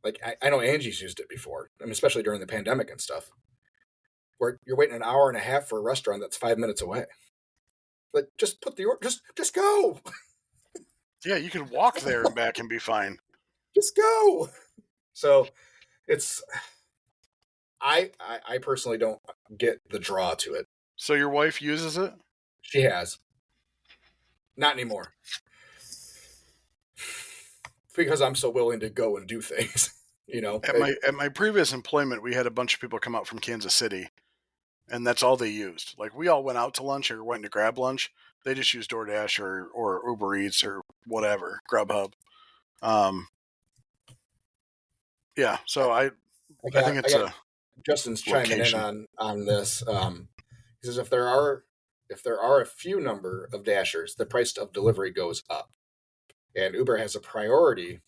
Like, I know Angie's used it before. I mean, especially during the pandemic and stuff, where you're waiting an hour and a half for a restaurant that's 5 minutes away. Like, just put the order, just go. Yeah, you can walk there and back and be fine. Just go. So it's, I personally don't get the draw to it. So your wife uses it? She has. Not anymore. Because I'm so willing to go and do things, you know. At my previous employment, we had a bunch of people come out from Kansas City, and that's all they used. Like, we all went out to lunch or went to grab lunch. They just used DoorDash or UberEats or whatever, GrubHub. Yeah, so I think it's Justin's chiming in on this. He says if there are a few number of dashers, the price of delivery goes up. And Uber has a priority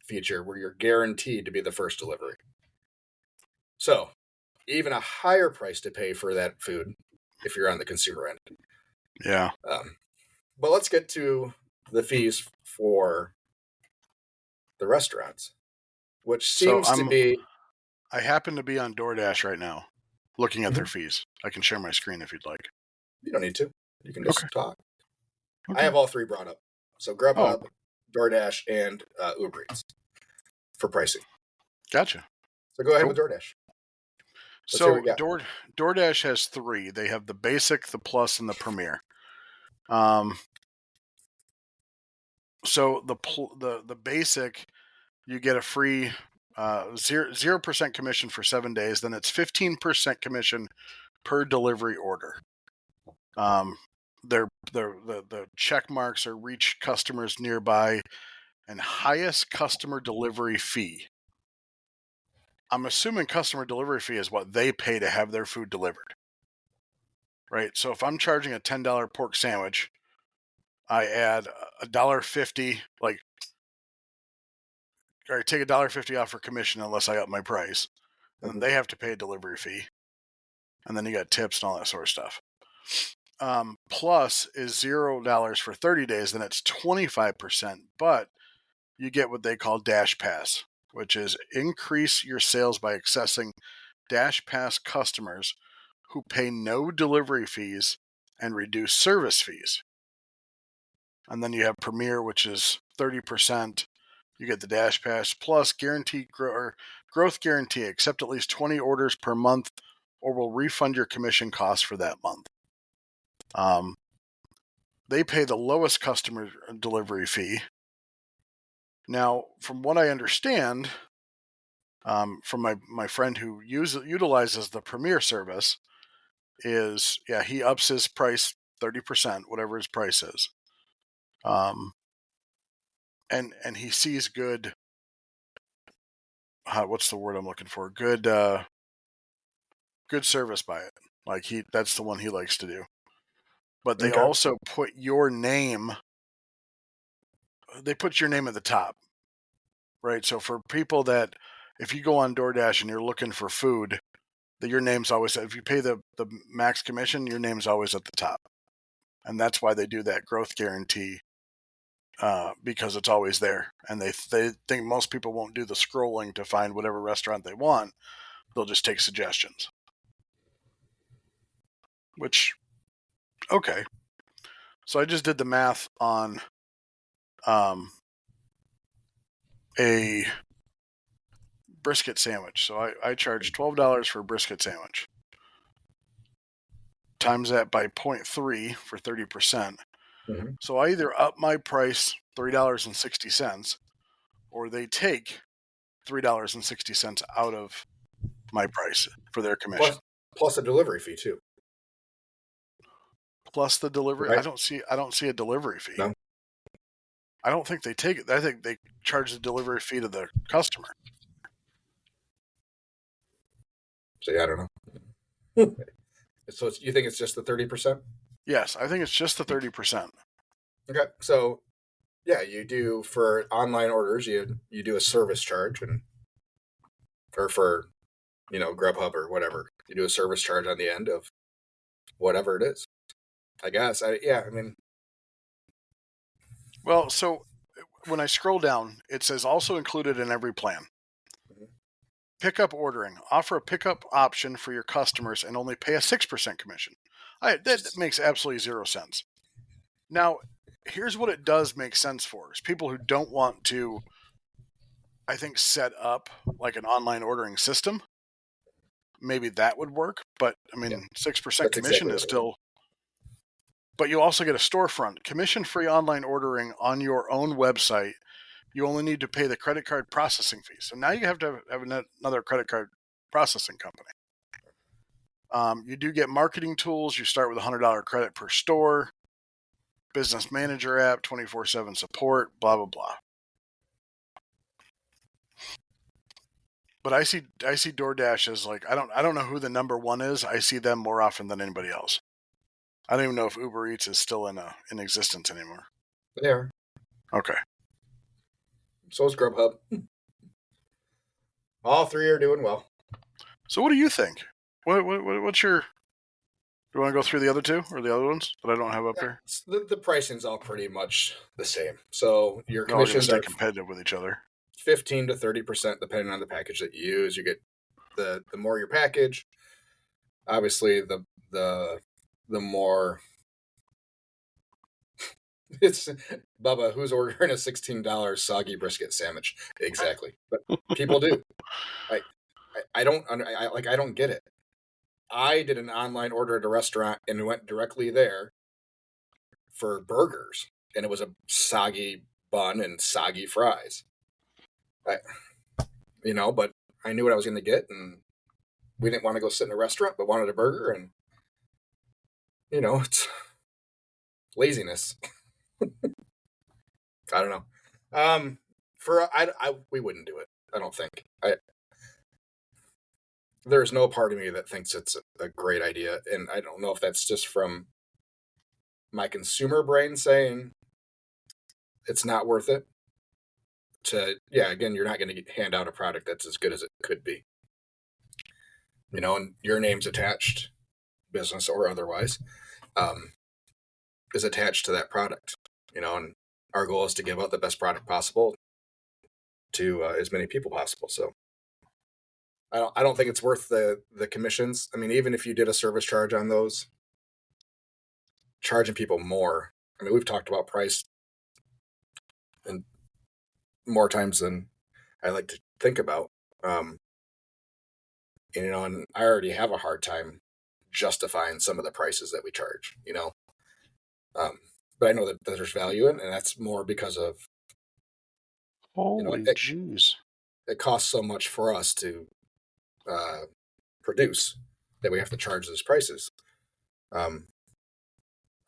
feature where you're guaranteed to be the first delivery. So, even a higher price to pay for that food if you're on the consumer end. Yeah. But let's get to the fees for the restaurants, which seems to be... I happen to be on DoorDash right now, looking at their fees. I can share my screen if you'd like. You don't need to. You can just talk. Okay. I have all three brought up. So GrubHub, DoorDash, and UberEats for pricing. Gotcha. So go ahead with DoorDash. So DoorDash has three. They have the Basic, the Plus, and the Premier. So the Basic, you get a free 0% commission for 7 days. Then it's 15% commission per delivery order. The check marks are reach customers nearby and highest customer delivery fee. I'm assuming customer delivery fee is what they pay to have their food delivered. Right? So if I'm charging a $10 pork sandwich, I add $1.50, or I take $1.50 off for commission unless I up my price. And then they have to pay a delivery fee. And then you got tips and all that sort of stuff. Plus is $0 for 30 days, then it's 25%, but you get what they call Dash Pass, which is increase your sales by accessing Dash Pass customers who pay no delivery fees and reduce service fees. And then you have Premier, which is 30%. You get the Dash Pass plus guaranteed growth guarantee. Accept at least 20 orders per month or we'll refund your commission costs for that month. They pay the lowest customer delivery fee. Now, from what I understand, from my friend who utilizes the Premier service, is he ups his price 30%, whatever his price is, and he sees good. What's the word I'm looking for? Good service by it. Like that's the one he likes to do. But they also put your name. They put your name at the top, right? So for people that, if you go on DoorDash and you're looking for food, that your name's always, if you pay the max commission, your name's always at the top. And that's why they do that growth guarantee, because it's always there. And they think most people won't do the scrolling to find whatever restaurant they want. They'll just take suggestions. Which, okay. So I just did the math on a brisket sandwich. So I charge $12 for a brisket sandwich. Times that by 0.3 for 30%. Mm-hmm. So I either up my price $3.60 or they take $3.60 out of my price for their commission. Plus a delivery fee too. Plus the delivery. Right. I don't see a delivery fee. No. I don't think they take it. I think they charge the delivery fee to the customer. So I don't know. So you think it's just the 30%? Yes, I think it's just the 30%. Okay, so you do for online orders, you do a service charge, or for GrubHub or whatever, you do a service charge on the end of whatever it is. I guess Well, so when I scroll down, it says also included in every plan. Pickup ordering. Offer a pickup option for your customers and only pay a 6% commission. That makes absolutely zero sense. Now, here's what it does make sense for is people who don't want to, I think, set up like an online ordering system. Maybe that would work, but I mean, 6% commission is still. But you also get a storefront, commission-free online ordering on your own website. You only need to pay the credit card processing fee. So now you have to have another credit card processing company. You do get marketing tools. You start with $100 credit per store. Business manager app, 24/7 support, blah, blah, blah. But I see DoorDash as like, I don't know who the number one is. I see them more often than anybody else. I don't even know if UberEats is still in existence anymore. They are. Okay. So is GrubHub. All three are doing well. So what do you think? What's your... Do you want to go through the other two or the other ones that I don't have up here? The pricing's all pretty much the same. So your commissions are competitive with each other. 15 to 30% depending on the package that you use. You get the more your package, obviously the more it's Bubba who's ordering a $16 soggy brisket sandwich. Exactly. But people do. I don't get it. I did an online order at a restaurant and went directly there for burgers, and it was a soggy bun and soggy fries. But I knew what I was going to get, and we didn't want to go sit in a restaurant, but wanted a burger, and it's laziness. I don't know. We wouldn't do it. I don't think. There's no part of me that thinks it's a great idea, and I don't know if that's just from my consumer brain saying it's not worth it. Again, you're not going to hand out a product that's as good as it could be. And your name's attached, business or otherwise, is attached to that product. And our goal is to give out the best product possible to as many people possible. So I don't think it's worth the commissions. I mean, even if you did a service charge on those, charging people more. I mean, we've talked about price and more times than I like to think about. And I already have a hard time justifying some of the prices that we charge, but I know that there's value in, and that's more because of, it costs so much for us to produce that we have to charge those prices. Can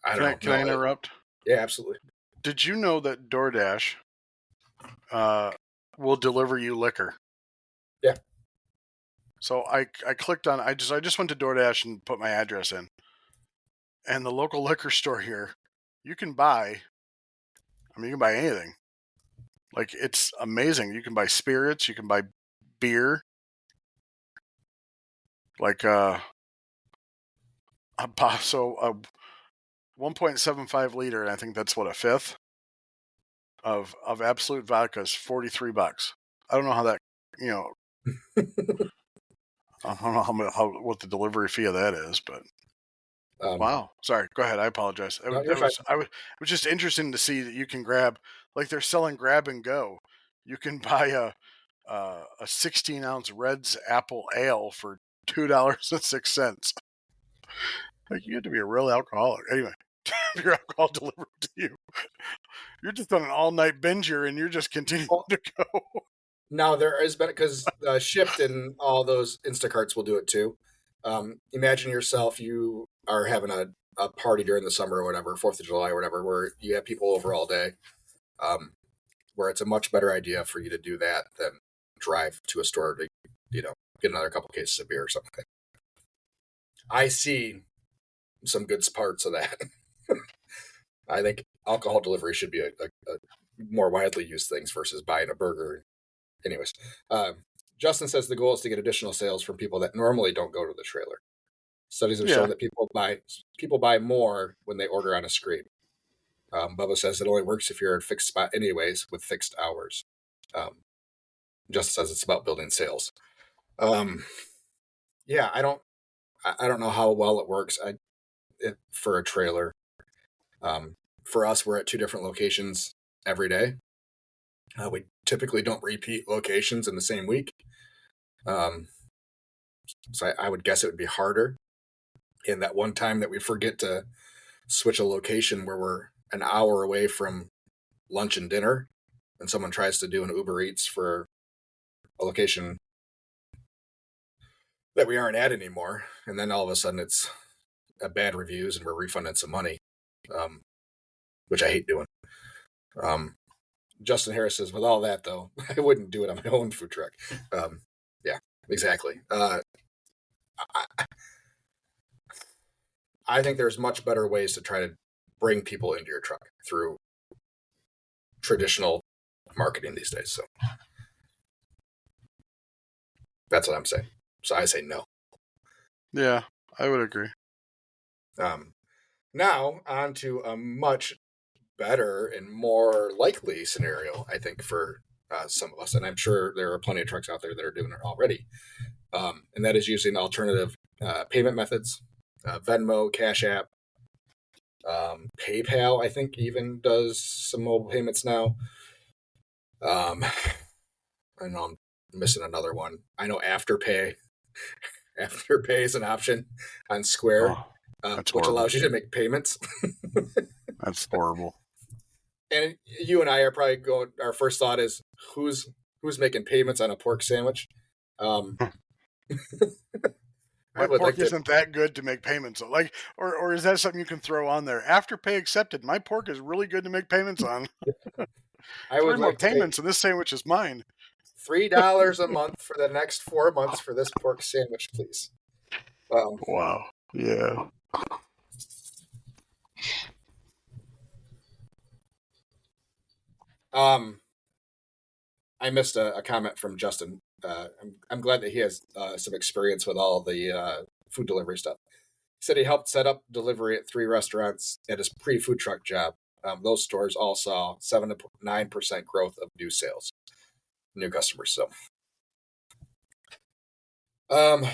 I interrupt? Yeah, absolutely. Did you know that DoorDash will deliver you liquor? Yeah. So I clicked on, I just went to DoorDash and put my address in, and the local liquor store here, you can buy anything. Like, it's amazing. You can buy spirits, you can buy beer, like a 1.75 liter, and I think that's what, a fifth of Absolute vodka is $43. I don't know how that, I don't know what the delivery fee of that is, but wow. Sorry, go ahead. I apologize. It was just interesting to see that you can grab, like, they're selling grab and go. You can buy a 16-ounce Red's Apple Ale for $2.06. Like, you have to be a real alcoholic. Anyway, your alcohol delivered to you. You're just on an all-night binger, and you're just continuing to go. Now, there has been, because Shipt and all those Instacarts will do it too. Imagine yourself, you are having a party during the summer or whatever, 4th of July or whatever, where you have people over all day, where it's a much better idea for you to do that than drive to a store to, get another couple cases of beer or something. I see some good parts of that. I think alcohol delivery should be a more widely used things versus buying a burger. Anyways, Justin says the goal is to get additional sales from people that normally don't go to the trailer. Studies have shown that people buy more when they order on a screen. Bubba says it only works if you're at a fixed spot anyways with fixed hours. Justin says it's about building sales. Yeah, I don't know how well it works. For a trailer. For us, we're at 2 different locations every day. We typically don't repeat locations in the same week. Um, so I would guess it would be harder. In that one time that we forget to switch a location where we're an hour away from lunch and dinner, and someone tries to do an Uber Eats for a location that we aren't at anymore, and then all of a sudden it's bad reviews and we're refunding some money, which I hate doing. Justin Harris says, with all that though, I wouldn't do it on my own food truck. Yeah, exactly. I think there's much better ways to try to bring people into your truck through traditional marketing these days. So that's what I'm saying. So I say no. Yeah, I would agree. Now on to a much better and more likely scenario, I think, for some of us, and I'm sure there are plenty of trucks out there that are doing it already, and that is using alternative payment methods. Venmo, Cash App, PayPal, I think, even does some mobile payments now. I know I'm missing another one. I know AfterPay. AfterPay is an option on Square, which allows you to make payments. That's horrible. And you and I are probably going. Our first thought is who's making payments on a pork sandwich. My pork isn't that good to make payments on. Like, or is that something you can throw on there? AfterPay accepted. My pork is really good to make payments on. I would 3 more payments, and this sandwich is mine. $3 a month for the next 4 months for this pork sandwich, please. Wow. Yeah. I missed a comment from Justin. I'm glad that he has some experience with all the food delivery stuff. He said he helped set up delivery at 3 restaurants at his pre-food truck job. Those stores all saw 7 to 9% growth of new sales, new customers. So, and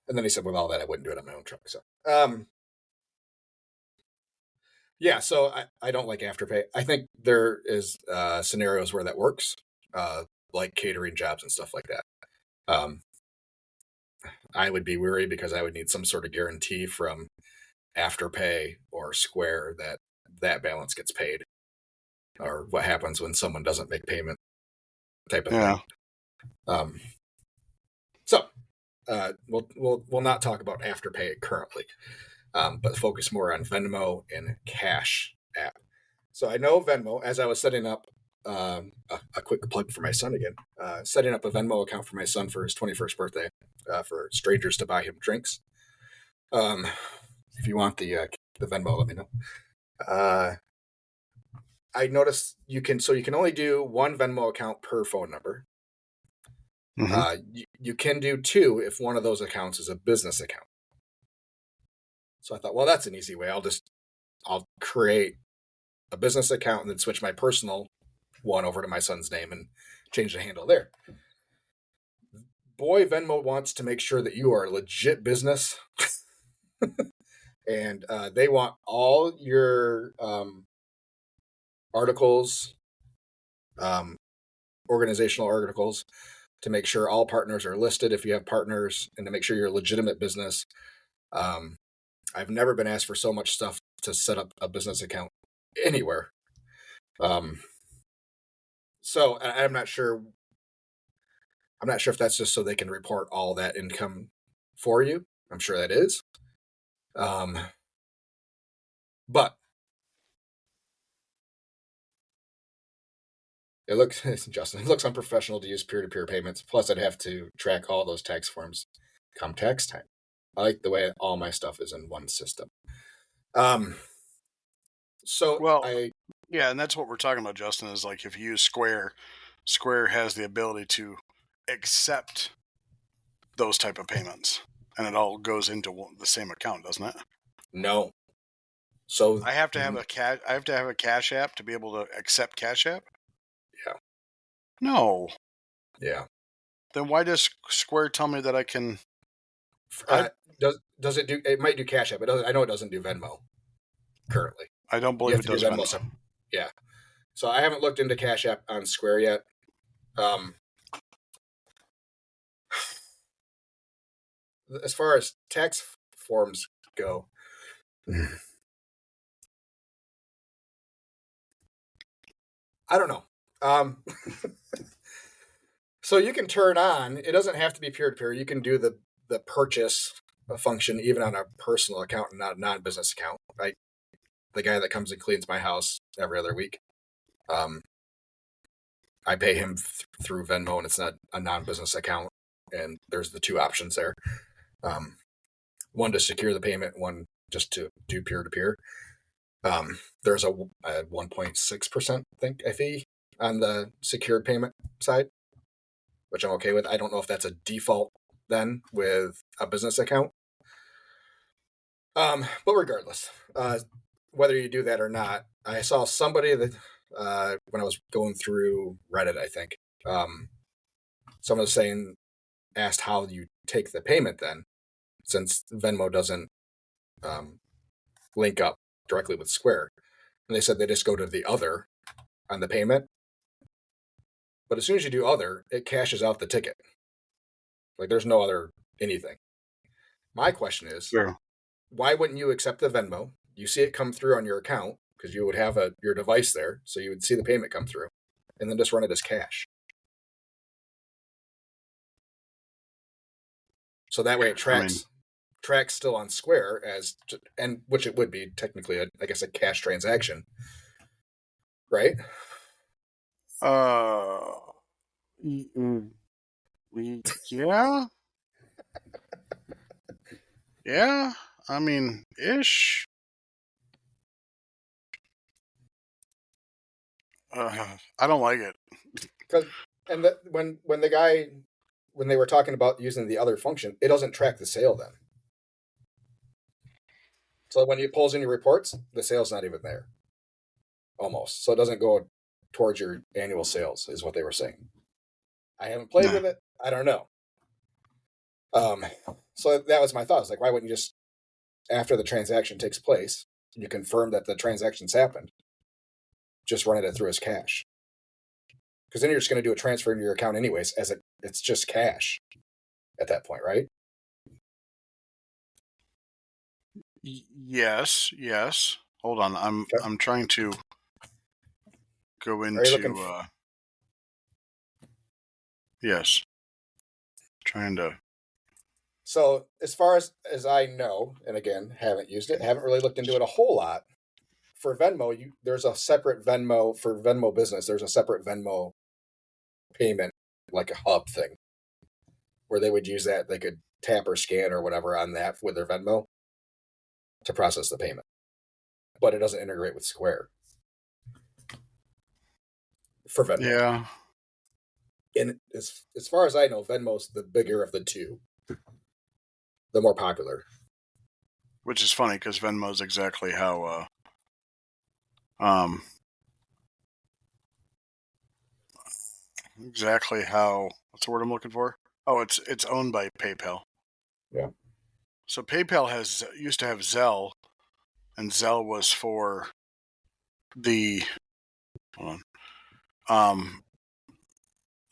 then he said, with all that, I wouldn't do it on my own truck. So, yeah. So I don't like AfterPay. I think there is scenarios where that works, like catering jobs and stuff like that. I would be weary because I would need some sort of guarantee from AfterPay or Square that that balance gets paid, or what happens when someone doesn't make payment, type of thing. So we'll not talk about AfterPay currently, but focus more on Venmo and Cash App. So I know Venmo, as I was setting up a quick plug for my son again, setting up a Venmo account for my son for his 21st birthday, for strangers to buy him drinks. If you want the Venmo, let me know. I noticed you can only do 1 Venmo account per phone number. Mm-hmm. You can do 2 if one of those accounts is a business account. So I thought, well, that's an easy way. I'll create a business account and then switch my personal one over to my son's name and change the handle there. Boy, Venmo wants to make sure that you are a legit business. And they want all your articles, organizational articles, to make sure all partners are listed if you have partners, and to make sure you're a legitimate business. I've never been asked for so much stuff to set up a business account anywhere. So I'm not sure. I'm not sure if that's just so they can report all that income for you. I'm sure that is. But it looks, Justin, it looks unprofessional to use peer-to-peer payments. Plus, I'd have to track all those tax forms come tax time. I like the way all my stuff is in one system. Yeah, and that's what we're talking about, Justin, is like if you use Square has the ability to accept those type of payments, and it all goes into the same account, doesn't it? No. So I have to have a Cash App to be able to accept Cash App? Yeah. No. Yeah. Then why does Square tell me that I can? Does it do? It might do Cash App. It doesn't. I know it doesn't do Venmo currently. I don't You believe have it to do does Venmo. Venmo. Yeah. So I haven't looked into Cash App on Square yet. As far as tax forms go, I don't know. So you can turn on. It doesn't have to be peer to peer. You can do the purchase function even on a personal account and not a non-business account. Like the guy that comes and cleans my house every other week. I pay him through Venmo, and it's not a non-business account. And there's the two options there. One to secure the payment, one just to do peer to peer. There's a 1.6%, I think, fee on the secured payment side, which I'm okay with. I don't know if that's a default then with a business account. But regardless, whether you do that or not, I saw somebody that when I was going through Reddit, I think, someone was asked how you take the payment then, since Venmo doesn't link up directly with Square. And they said they just go to the other on the payment. But as soon as you do other, it cashes out the ticket. Like there's no other anything. My question is, why wouldn't you accept the Venmo? You see it come through on your account because you would have your device there, so you would see the payment come through, and then just run it as cash. So that way it tracks still on Square and which it would be technically, I guess, a cash transaction, right? Yeah. Yeah. I mean, ish. I don't like it. And when they were talking about using the other function, it doesn't track the sale then. So when it pulls in your reports, the sale's not even there. Almost. So it doesn't go towards your annual sales, is what they were saying. I haven't played with it. I don't know. So that was my thought. I was like, why wouldn't you just, after the transaction takes place, you confirm that the transaction's happened, just run it through as cash? Because then you're just going to do a transfer into your account anyways, as it's just cash at that point, right? Yes. Hold on, I'm trying to go into. Yes, trying to. So as far as I know, and again, haven't used it, haven't really looked into it a whole lot. For Venmo, there's a separate Venmo for Venmo Business. There's a separate Venmo payment, like a hub thing, where they would use that. They could tap or scan or whatever on that with their Venmo to process the payment, but it doesn't integrate with Square for Venmo. Yeah. And as far as I know, Venmo's the bigger of the two, the more popular. Which is funny because Venmo is exactly how what's the word I'm looking for? Oh, it's owned by PayPal. Yeah. So PayPal used to have Zelle, and Zelle was for the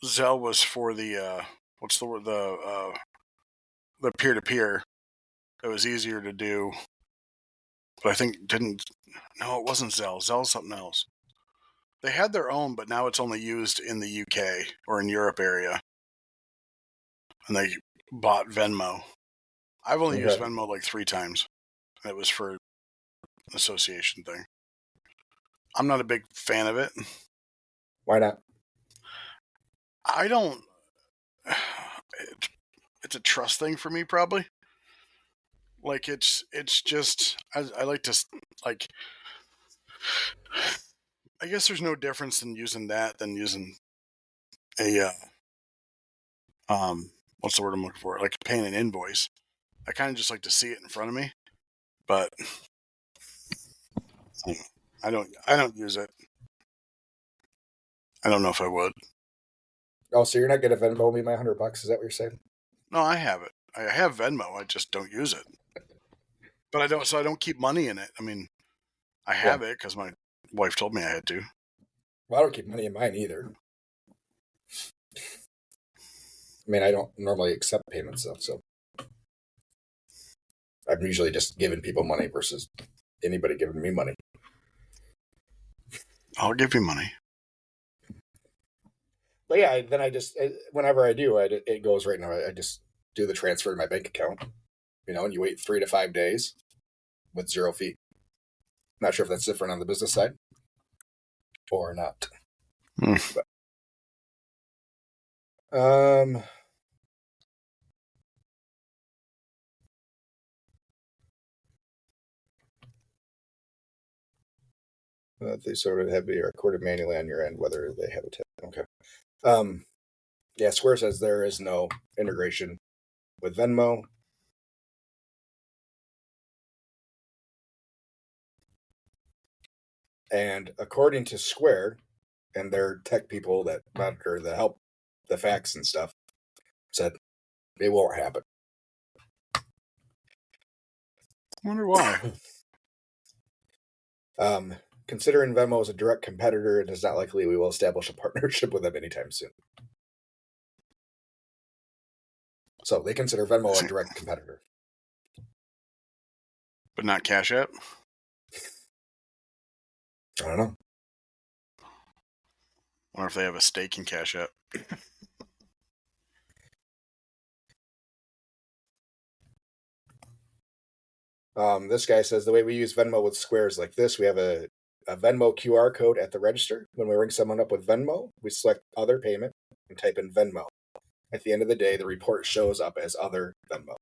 Zelle was for the what's the word, the peer to peer. It was easier to do, but I think no, it wasn't Zelle. Zelle's something else. They had their own, but now it's only used in the UK or in Europe area. And they bought Venmo. I've only used Venmo like 3 times. And it was for an association thing. I'm not a big fan of it. Why not? I don't. It's a trust thing for me, probably. Like it's just I like to like. I guess there's no difference in using that than using a what's the word I'm looking for? Like paying an invoice. I kind of just like to see it in front of me, but I don't use it. I don't know if I would. Oh, so you're not going to Venmo me my $100? Is that what you're saying? No, I have it. I have Venmo. I just don't use it. But I don't. So I don't keep money in it. I mean, I have it because my wife told me I had to. Well, I don't keep money in mine either. I mean, I don't normally accept payments though, so I'm usually just giving people money versus anybody giving me money. I'll give you money. But yeah, then I just whenever I do, it goes right now. I just do the transfer to my bank account, and you wait 3 to 5 days with 0 fee. Not sure if that's different on the business side or not. But, they sort of have to be recorded manually on your end, whether they have a tip. Okay. Yeah, Square says there is no integration with Venmo. And according to Square and their tech people that monitor the facts and stuff, said it won't happen. I wonder why. Considering Venmo is a direct competitor, it is not likely we will establish a partnership with them anytime soon. So they consider Venmo a direct competitor. But not Cash App? I don't know. Wonder if they have a stake in Cash App. This guy says the way we use Venmo with Square is like this. We have a Venmo QR code at the register. When we ring someone up with Venmo, we select other payment and type in Venmo. At the end of the day, the report shows up as other Venmo.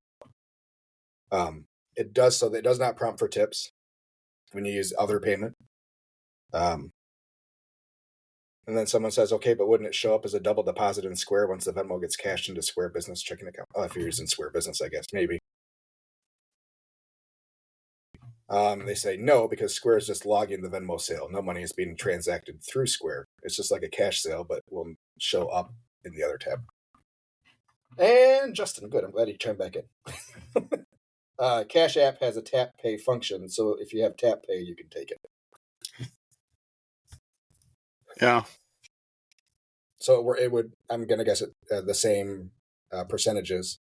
It does not prompt for tips when you use other payment. And then someone says, okay, but wouldn't it show up as a double deposit in Square once the Venmo gets cashed into Square Business checking account? Oh, if you're using Square Business, I guess, maybe. They say no, because Square is just logging the Venmo sale. No money is being transacted through Square. It's just like a cash sale, but will show up in the other tab. And Justin, good. I'm glad you chimed back in. Cash App has a tap pay function, so if you have tap pay, you can take it. Yeah. So it would. I'm gonna guess it the same percentages.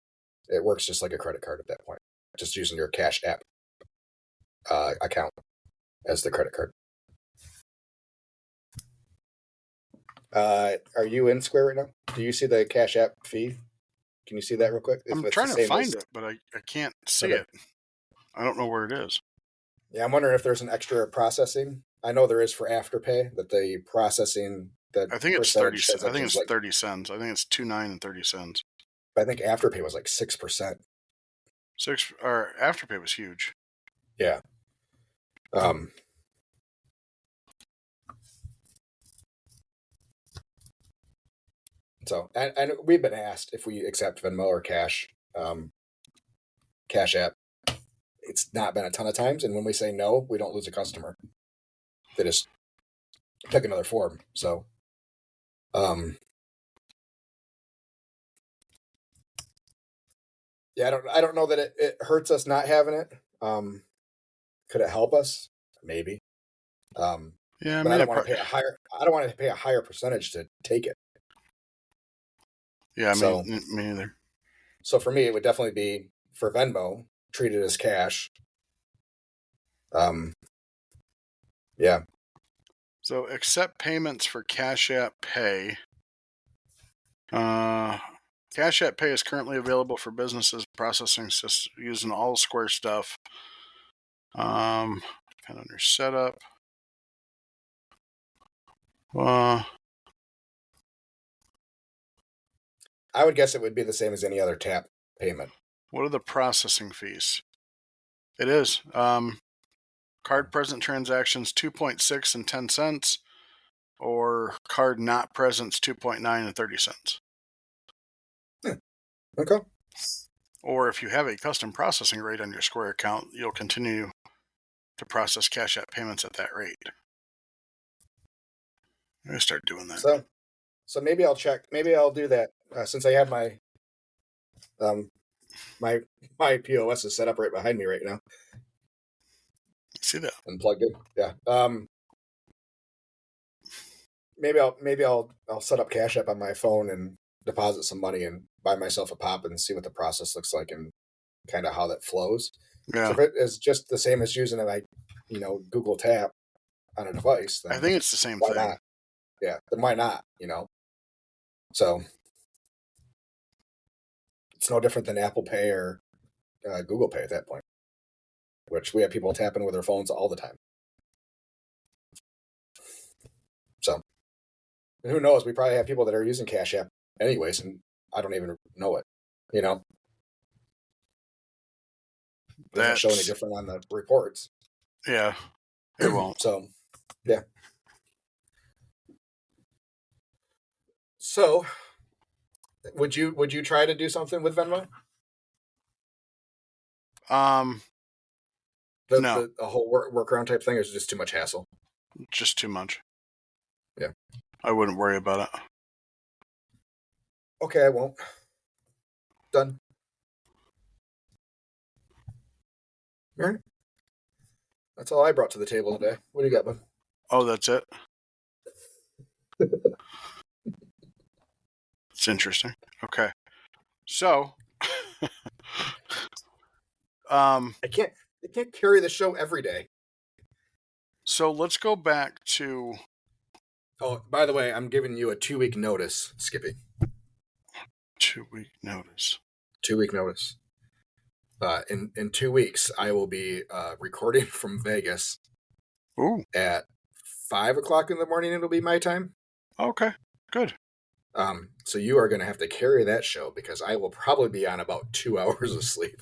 It works just like a credit card at that point, just using your Cash App account as the credit card. Are you in Square right now? Do you see the Cash App fee? Can you see that real quick? I'm trying to find it, but I can't see it. I don't know where it is. Yeah, I'm wondering if there's an extra processing. I know there is for AfterPay, that the processing that I think it's 30 cents. I think it's 30 cents. I think it's 2.9 and 30 cents. I think AfterPay was like 6%. AfterPay was huge. Yeah. So, and we've been asked if we accept Venmo or Cash App. It's not been a ton of times, and when we say no, we don't lose a customer. They just pick another form. So, yeah, I don't know that it hurts us not having it. Could it help us? Maybe. Yeah, but I don't want to pay a higher. I don't want to pay a higher percentage to take it. Yeah, me neither. So for me, it would definitely be for Venmo, treat it as cash. Yeah. So accept payments for Cash App Pay. Cash App Pay is currently available for businesses processing using all Square stuff. Kind of under setup. I would guess it would be the same as any other tap payment. What are the processing fees? It is. Card present transactions 2.6 and 10 cents, or card not presents 2.9 and 30 cents. Okay. Or if you have a custom processing rate on your Square account, you'll continue to process Cash App payments at that rate. I'm going to start doing that. So, So maybe I'll check. Maybe I'll do that since I have my my POS is set up right behind me right now. See that? And plugged in. Yeah. Maybe I'll set up Cash App on my phone and deposit some money and buy myself a pop and see what the process looks like and kind of how that flows. Yeah. So if it is just the same as using Google Tap on a device, then I think it's the same why thing. not? Yeah, then why not? So it's no different than Apple Pay or Google Pay at that point, which we have people tapping with their phones all the time. So, and who knows? We probably have people that are using Cash App anyways, and I don't even know it. It doesn't show any different on the reports. Yeah, it won't. So, yeah. So, would you try to do something with Venmo? No. The whole workaround type thing is just too much hassle. Just too much. Yeah. I wouldn't worry about it. Okay, I won't. Done. All right. That's all I brought to the table today. What do you got, bud? Oh, that's it? It's interesting. Okay. So, I can't carry the show every day. So let's go back to... Oh, by the way, I'm giving you a 2-week notice, Skippy. 2-week notice. 2-week notice. In 2 weeks, I will be recording from Vegas. Ooh. At 5 o'clock in the morning. It'll be my time. Okay, good. So you are going to have to carry that show because I will probably be on about 2 hours of sleep.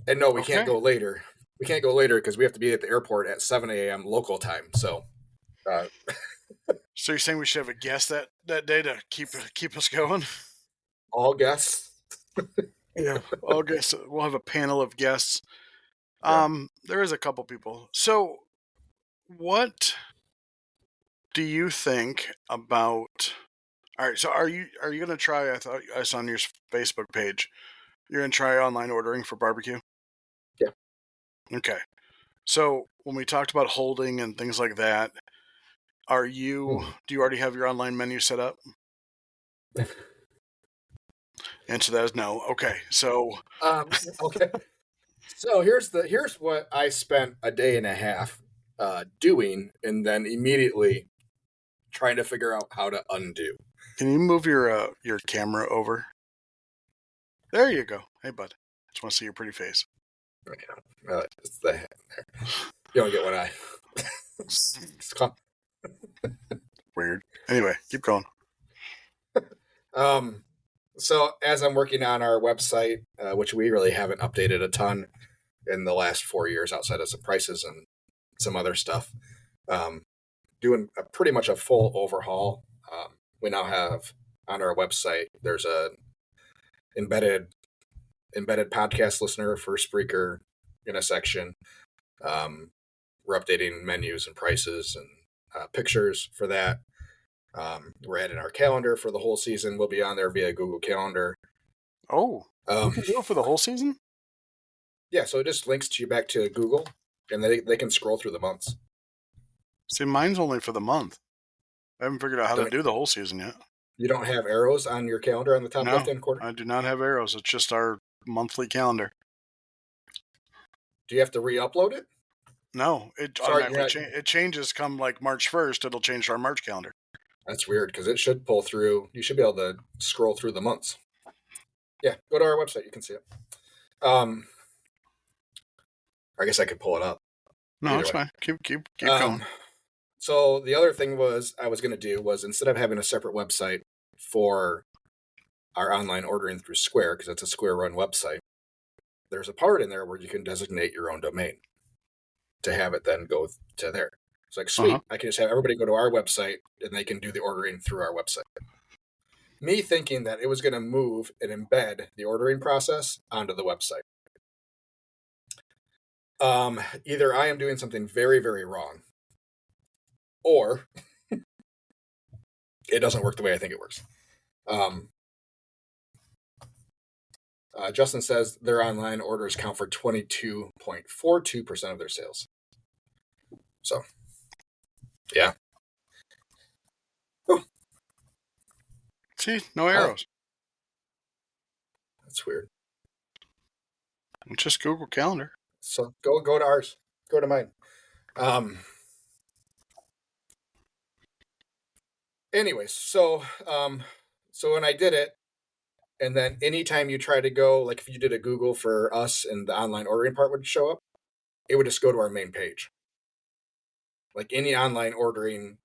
And no, we can't go later. We can't go later because we have to be at the airport at 7 a.m. local time. So, so you're saying we should have a guest that day to keep us going? All guests. Yeah, all guests. We'll have a panel of guests. There is a couple people. So, what do you think about? All right. So, are you going to try? I thought I saw on your Facebook page. You're going to try online ordering for barbecue? Yeah. Okay. So when we talked about holding and things like that, do you already have your online menu set up? Answer that is no. Okay. So okay. So here's what I spent a day and a half doing, and then immediately trying to figure out how to undo. Can you move your camera over? There you go. Hey, bud. Just want to see your pretty face. It's the there. You don't get one eye. Weird. Anyway, keep going. So as I'm working on our website, which we really haven't updated a ton in the last 4 years outside of some prices and some other stuff, doing pretty much a full overhaul. We now have on our website, there's a embedded podcast listener for Spreaker in a section. We're updating menus and prices and pictures for that. We're adding our calendar for the whole season. We'll be on there via Google Calendar. Oh, you can do it for the whole season? Yeah, so it just links you back to Google, and they can scroll through the months. See, mine's only for the month. I haven't figured out how to do the whole season yet. You don't have arrows on your calendar on the top left-hand corner? I do not have arrows. It's just our monthly calendar. Do you have to re-upload it? No, it it changes come like March 1st. It'll change to our March calendar. That's weird because it should pull through. You should be able to scroll through the months. Yeah, go to our website. You can see it. I guess I could pull it up. No, it's fine. Keep going. So the other thing I was going to do was instead of having a separate website for our online ordering through Square, because it's a Square-run website, there's a part in there where you can designate your own domain to have it then go to there. It's like, sweet, I can just have everybody go to our website and they can do the ordering through our website. Me thinking that it was going to move and embed the ordering process onto the website. Either I am doing something very, very wrong, or it doesn't work the way I think it works. Justin says their online orders count for 22.42% of their sales. So, yeah. Oh. See, no arrows. That's weird. Just Google Calendar. So go to ours. Go to mine. Anyways, so when I did it, and then anytime you try to go, like if you did a Google for us and the online ordering part would show up, it would just go to our main page. Like any online ordering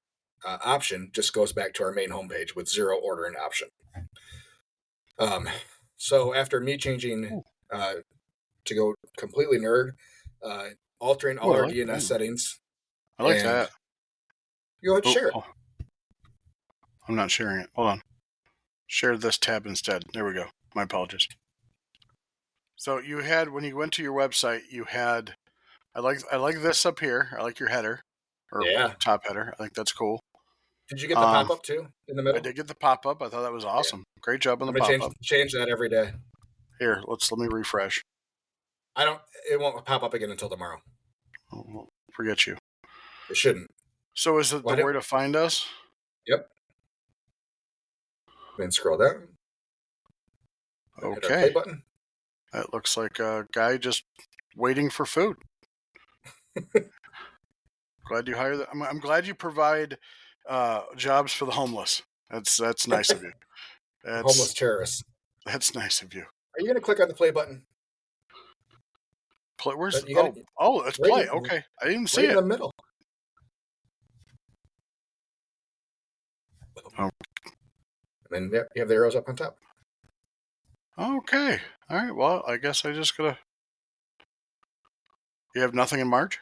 option just goes back to our main homepage with 0 ordering option. So after me changing to go completely nerd, altering all our DNS settings. I like that. Go ahead, share it. Oh. I'm not sharing it. Hold on. Share this tab instead. There we go. My apologies. So you had, when you went to your website, you had, I like this up here. I like your header, or top header. I think that's cool. Did you get the pop-up too in the middle? I did get the pop-up. I thought that was awesome. Yeah. Great job on the pop-up. Change that every day. Here, let me refresh. It won't pop up again until tomorrow. Oh, forget you. It shouldn't. So is it the way to find us? Yep. Then scroll down. Okay. Hit our play button. That looks like a guy just waiting for food. Glad you hired. I'm glad you provide jobs for the homeless. That's nice of you. Homeless terrorists. That's nice of you. Are you going to click on the play button? Play? Where's? It's play. Okay, I didn't see it. In the middle. Oh. And then you have the arrows up on top. Okay. All right. Well, I guess I just gotta. You have nothing in March?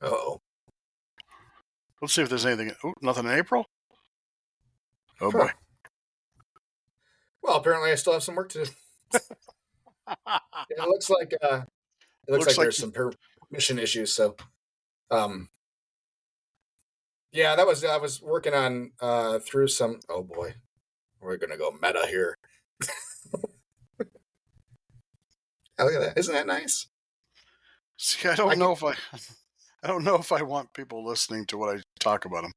Uh-oh. Let's see if there's anything. Oh, nothing in April? Oh, boy. Well, apparently I still have some work to do. It looks like there's some permission issues. So, yeah, I was working on through some. Oh boy, we're gonna go meta here. Oh, look at that! Isn't that nice? See, I don't know if I want people listening to what I talk about them.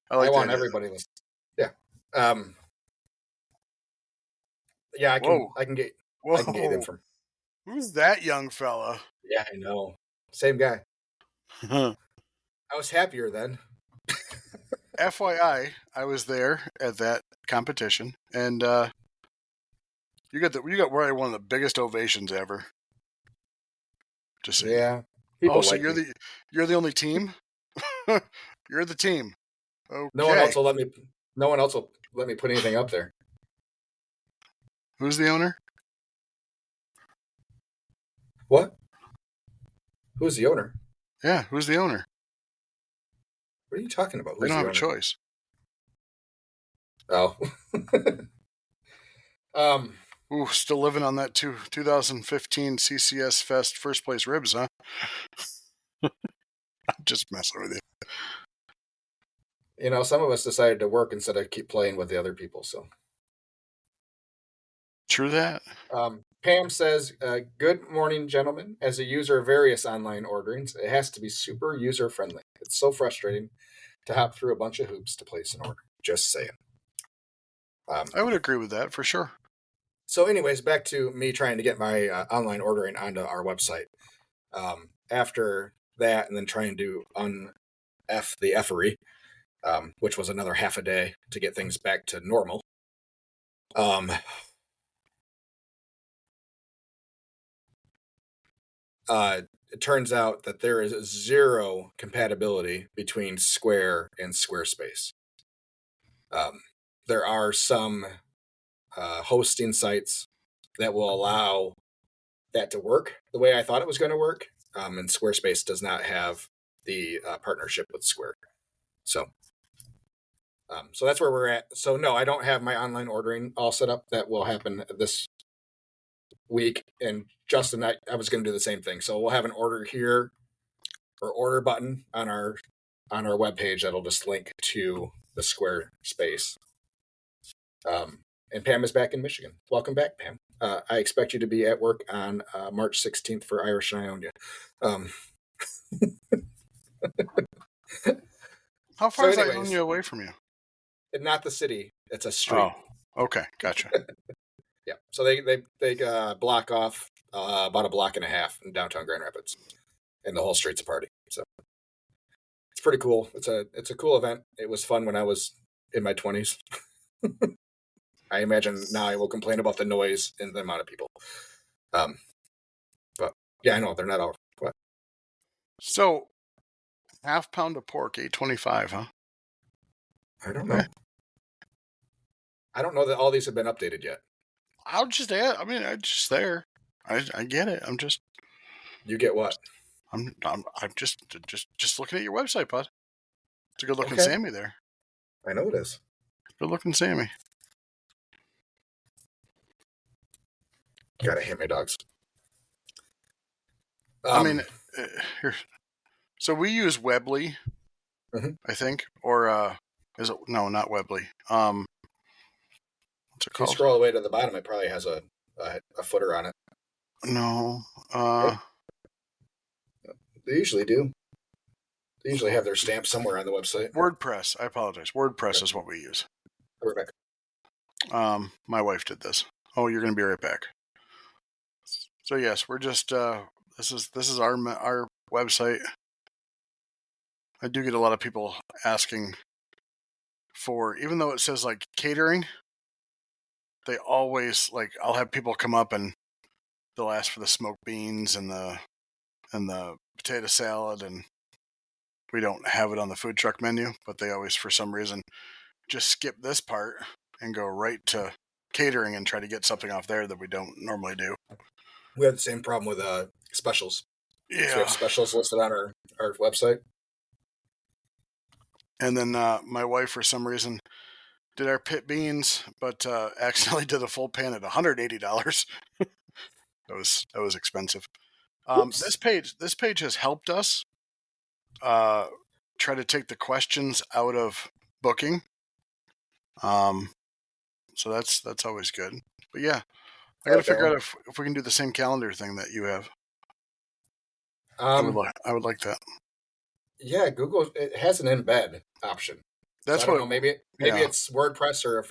I want everybody listening. Yeah. Yeah, I can get them from. Who's that young fella? Yeah, I know. Same guy. I was happier then. FYI, I was there at that competition, and you got probably one of the biggest ovations ever. Just yeah. So you're the only team. You're the team. Okay. No one else will let me put anything up there. Who's the owner? What? Who's the owner? Yeah, who's the owner? What are you talking about? They don't have a choice. Oh. Ooh, still living on that 2015 CCS Fest first place ribs, huh? I'm just messing with you. You know, some of us decided to work instead of keep playing with the other people, so. True that. Pam says, good morning, gentlemen. As a user of various online orderings, it has to be super user-friendly. It's so frustrating to hop through a bunch of hoops to place an order. Just saying. I would agree with that, for sure. So anyways, back to me trying to get my online ordering onto our website. After that, and then trying to un-F the effery, which was another half a day to get things back to normal. It turns out that there is 0 compatibility between Square and Squarespace. There are some hosting sites that will allow that to work the way I thought it was going to work, and Squarespace does not have the partnership with Square. So that's where we're at. So no, I don't have my online ordering all set up. That will happen this week. And Justin, I was going to do the same thing. So we'll have an order here or order button on our on our webpage that'll just link to the Squarespace. And Pam is back in Michigan. Welcome back, Pam. I expect you to be at work on March 16th for Irish Ionia. How far is Ionia away from you? Not the city. It's a street. Oh, okay. Gotcha. Yeah. So they block off about a block and a half in downtown Grand Rapids, and the whole street's a party. So it's pretty cool. It's a cool event. It was fun when I was in my 20s. I imagine now I will complain about the noise and the amount of people. But yeah, I know they're not all. What? So, half pound of pork, $8.25, huh? I don't know. I don't know that all these have been updated yet. I'll just add. I mean, I'm just there. I get it. I'm just. You get what? I'm just looking at your website, bud. It's a good looking Sammy there. I know it is. Good looking Sammy. Gotta hit my dogs. I mean, here. So we use Weebly, I think, or is it? No, not Weebly. What's it called? If you scroll away to the bottom, it probably has a footer on it. No. They usually do. They usually have their stamp somewhere on the website. WordPress. I apologize. WordPress is what we use. Rebecca. My wife did this. Oh, you're going to be right back. So yes, we're just this is our website. I do get a lot of people asking for, even though it says like catering, they always like, I'll have people come up and they'll ask for the smoked beans and the potato salad, and we don't have it on the food truck menu, but they always, for some reason, just skip this part and go right to catering and try to get something off there that we don't normally do. We have the same problem with specials. Yeah. So we have specials listed on our website. And then my wife, for some reason, did our pit beans, but accidentally did a full pan at $180. That was expensive. This page has helped us try to take the questions out of booking. So that's always good. But yeah, I got to figure out if we can do the same calendar thing that you have. I would like that. Yeah, Google, it has an embed option. That's so I don't know. Maybe it's WordPress, or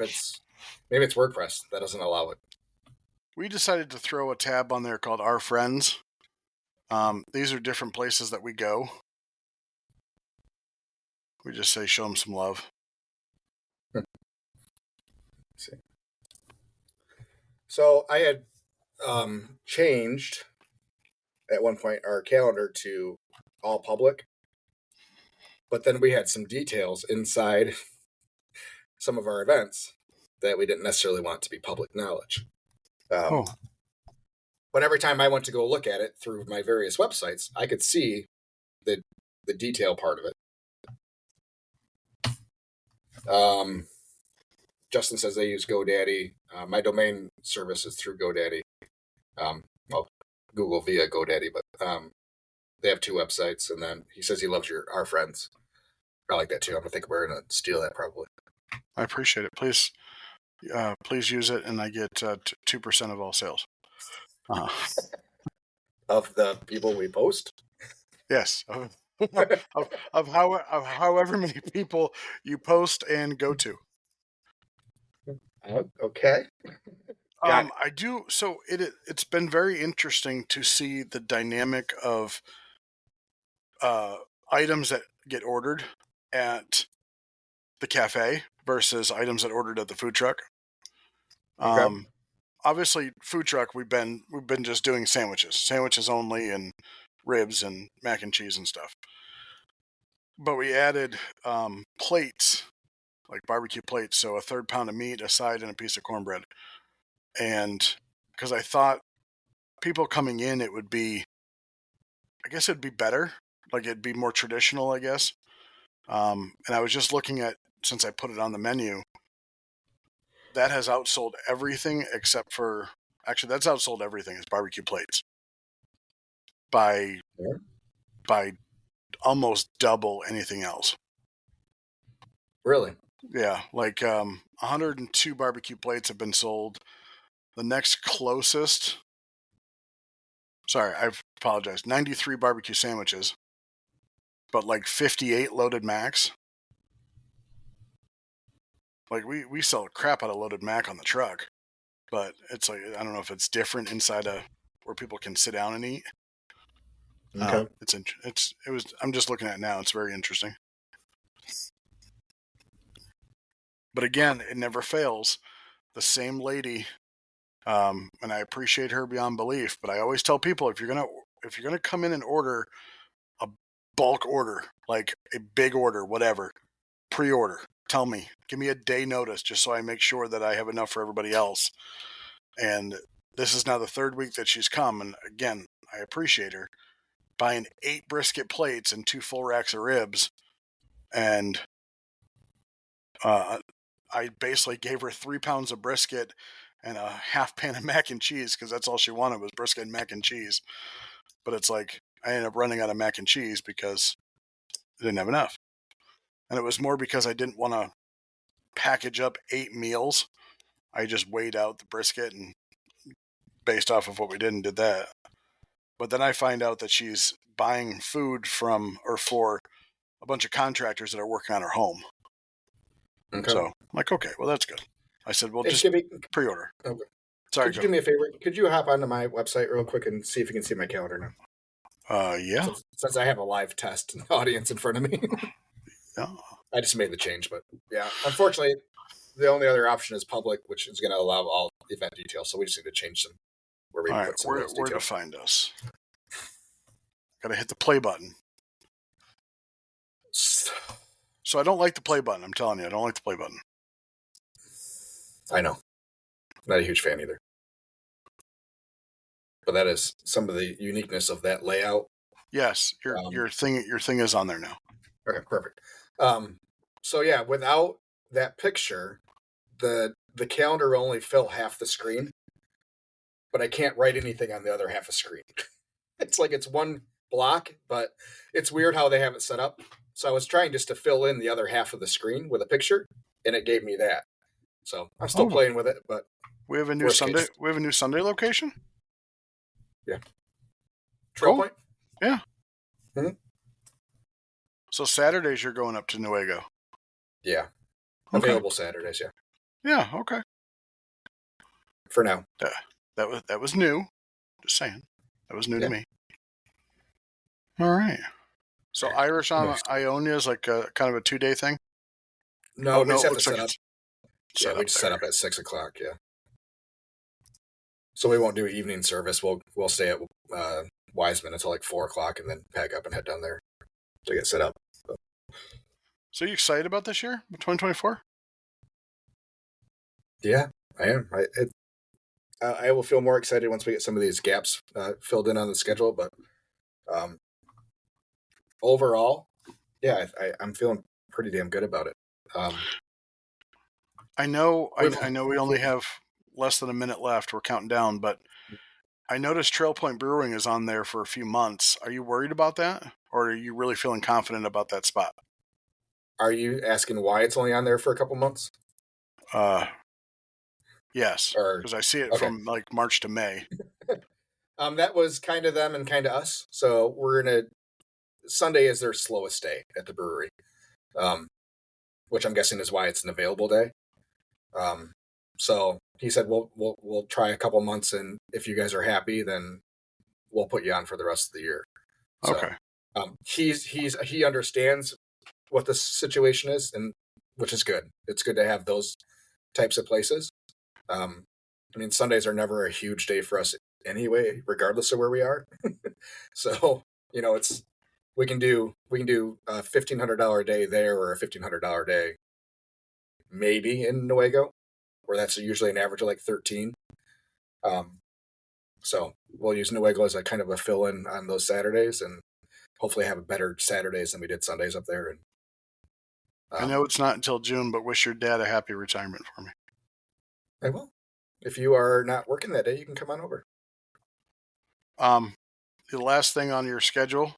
maybe it's WordPress that doesn't allow it. We decided to throw a tab on there called Our Friends. These are different places that we go. We just say show them some love. See. So I had changed at one point our calendar to all public, but then we had some details inside some of our events that we didn't necessarily want to be public knowledge. But every time I went to go look at it through my various websites, I could see the detail part of it. Justin says they use GoDaddy. My domain service is through GoDaddy. Google via GoDaddy, but they have two websites. And then he says he loves Our Friends. I like that too. I think we're going to steal that probably. I appreciate it. Please use it, and I get 2% of all sales. Of the people we post? Yes. of however many people you post and go to. Okay. I do. So it's been very interesting to see the dynamic of items that get ordered at the cafe versus items that ordered at the food truck. Okay. Obviously, food truck, we've been just doing sandwiches only, and ribs and mac and cheese and stuff. But we added plates, like barbecue plates, so a third pound of meat, a side, and a piece of cornbread. And because I thought people coming in, it would be better, like it'd be more traditional, I guess. And I was just looking at, since I put it on the menu, that has outsold everything except for, actually that's outsold everything is barbecue plates by almost double anything else. Really? Yeah, like 102 barbecue plates have been sold. The next closest, sorry, I apologize, 93 barbecue sandwiches, but like 58 loaded Macs. Like we sell a crap out of loaded Mac on the truck, but it's like, I don't know if it's different inside a where people can sit down and eat. Okay. I'm just looking at it now. It's very interesting. But again, it never fails. The same lady, and I appreciate her beyond belief. But I always tell people, if you're gonna come in and order a bulk order, like a big order, whatever, pre-order, tell me, give me a day notice, just so I make sure that I have enough for everybody else. And this is now the third week that she's come, and again, I appreciate her buying 8 brisket plates and 2 full racks of ribs, and I basically gave her 3 pounds of brisket and a half pan of mac and cheese, because that's all she wanted was brisket and mac and cheese. But it's like, I ended up running out of mac and cheese because I didn't have enough. And it was more because I didn't want to package up 8 meals. I just weighed out the brisket and based off of what we did that. But then I find out that she's buying food from or for a bunch of contractors that are working on her home. Okay. So I'm like, okay, well, that's good. I said, well, Hey, just pre-order. Okay. Sorry, could you do me a favor? Could you hop onto my website real quick and see if you can see my calendar now? Yeah. Since I have a live test audience in front of me. Yeah. I just made the change, but yeah, unfortunately, the only other option is public, which is going to allow all event details. So we just need to change some where we put some of those details. Where to find us? Got to hit the play button. So I don't like the play button. I'm telling you, I don't like the play button. I know. Not a huge fan either. But that is some of the uniqueness of that layout. Yes, your thing is on there now. Okay, perfect. So yeah, without that picture, the calendar will only fill half the screen, but I can't write anything on the other half of the screen. It's like it's one block, but it's weird how they have it set up. So I was trying just to fill in the other half of the screen with a picture, and it gave me that. So I'm still playing with it, but we have a new Sunday. We have a new Sunday location. Yeah. Trail cool. Point. Yeah. Mm-hmm. So Saturdays you're going up to Newego. Yeah. Okay. Available Saturdays. Yeah. Yeah. Okay. For now. That was new. Just saying. That was new to me. All right. So Irish on Ionia is like a kind of a 2-day thing? No, we just have to set up. Yeah, we just set up at 6:00. Yeah. So we won't do evening service. We'll stay at Wiseman until like 4:00 and then pack up and head down there to get set up. So you excited about this year, 2024? Yeah, I am. I will feel more excited once we get some of these gaps filled in on the schedule. But overall, yeah, I'm feeling pretty damn good about it. I know we only have less than a minute left. We're counting down, but I noticed Trail Point Brewing is on there for a few months. Are you worried about that? Or are you really feeling confident about that spot? Are you asking why it's only on there for a couple months? Yes, because I see it from like March to May. That was kind of them and kind of us. So Sunday is their slowest day at the brewery, which I'm guessing is why it's an available day. So he said, we'll try a couple months, and if you guys are happy, then we'll put you on for the rest of the year. So, okay. He understands what the situation is, and which is good. It's good to have those types of places. I mean, Sundays are never a huge day for us anyway, regardless of where we are. So, we can do a $1,500 day there or a $1,500 day maybe in Newego, where that's usually an average of like 13. So we'll use Newego as a kind of a fill-in on those Saturdays, and hopefully have a better Saturdays than we did Sundays up there. And I know it's not until June, but wish your dad a happy retirement for me. I will. If you are not working that day, you can come on over. The last thing on your schedule,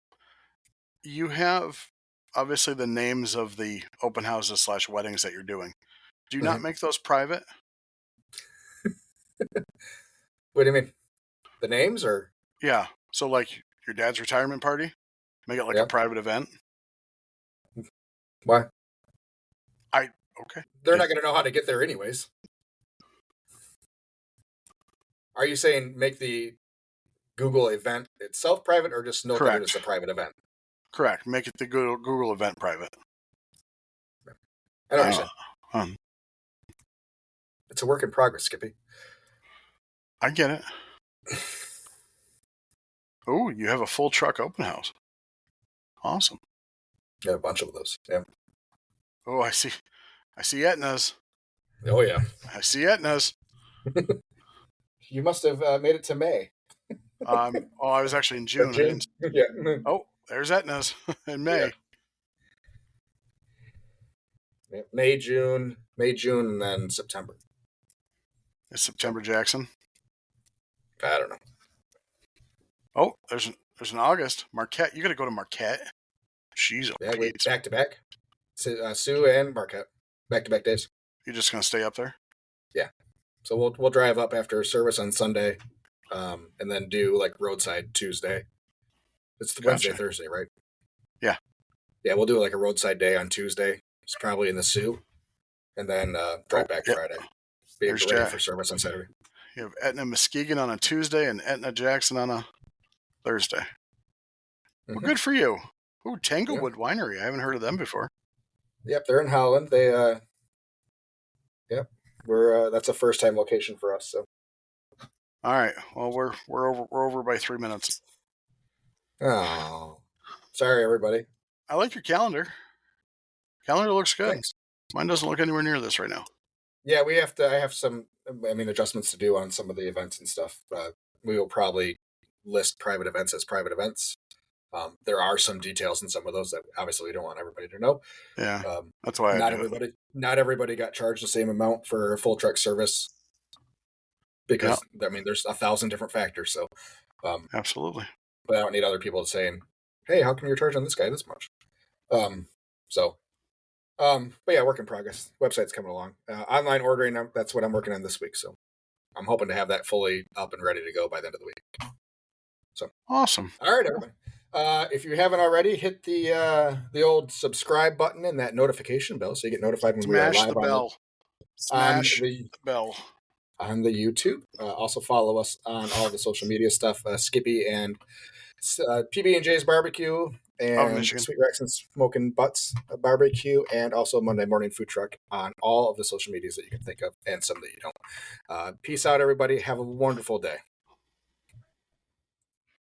you have obviously the names of the open houses / weddings that you're doing. Do you not make those private? What do you mean? The names or? Yeah. So like your dad's retirement party, make it like a private event. Why? Okay. They're not going to know how to get there anyways. Are you saying make the Google event itself private, or just note that it is a private event? Correct. Make it the Google event private. I don't understand. It's a work in progress, Skippy. I get it. Oh, you have a full truck open house. Awesome. You have a bunch of those. Yeah. Oh, I see Aetna's. Oh, yeah. I see Aetna's. You must have made it to May. I was actually in June. Yeah. Oh, there's Aetna's in May. Yeah. May, June, and then September. Is September Jackson? I don't know. Oh, there's an August. Marquette. You got to go to Marquette. She's okay. Yeah, wait, back to back. Sue and Marquette. Back to back days. You're just gonna stay up there? Yeah. So we'll drive up after service on Sunday, and then do like roadside Tuesday. It's Wednesday, Thursday, right? Yeah. Yeah, we'll do like a roadside day on Tuesday. It's probably in the Sioux, and then drive back Friday. Be ready for service on Saturday. You have Etna Muskegon on a Tuesday and Etna Jackson on a Thursday. Well, good for you. Ooh, Tanglewood Winery. I haven't heard of them before. Yep, they're in Holland. They, we're that's a first time location for us. So, all right. Well, we're over by 3 minutes. Oh, sorry, everybody. I like your calendar. Calendar looks good. Thanks. Mine doesn't look anywhere near this right now. Yeah, I have some, adjustments to do on some of the events and stuff. We will probably list private events as private events. There are some details in some of those that obviously we don't want everybody to know. Yeah, that's why not everybody got charged the same amount for full truck service because there's 1,000 different factors. So, absolutely. But I don't need other people saying, "Hey, how come you're charging this guy this much?" But yeah, work in progress. Website's coming along. Online ordering, that's what I'm working on this week. So I'm hoping to have that fully up and ready to go by the end of the week. So awesome. All right, everybody. If you haven't already, hit the old subscribe button and that notification bell so you get notified when we are live Smash the bell on the YouTube. Also follow us on all the social media stuff. Skippy and PB&J's Barbecue and Sweet Rex and Smoking Butts Barbecue, and also Monday Morning Food Truck on all of the social medias that you can think of and some that you don't. Peace out, everybody. Have a wonderful day.